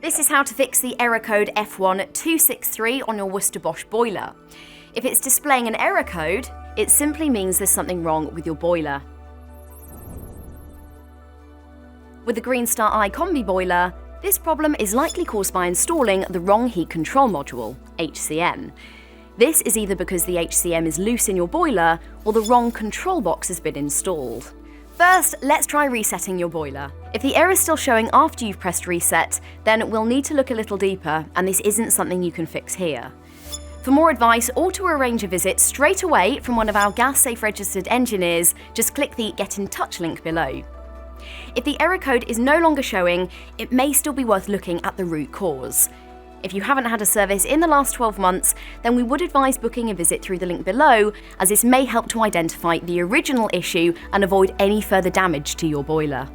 This is how to fix the error code F1263 on your Worcester Bosch boiler. If it's displaying an error code, it simply means there's something wrong with your boiler. With the Greenstar I Combi boiler, this problem is likely caused by installing the wrong heat control module, HCM. This is either because the HCM is loose in your boiler or the wrong control box has been installed. First, let's try resetting your boiler. If the error is still showing after you've pressed reset, then we'll need to look a little deeper, and this isn't something you can fix here. For more advice or to arrange a visit straight away from one of our Gas Safe Registered engineers, just click the Get in Touch link below. If the error code is no longer showing, it may still be worth looking at the root cause. If you haven't had a service in the last 12 months, then we would advise booking a visit through the link below, as this may help to identify the original issue and avoid any further damage to your boiler.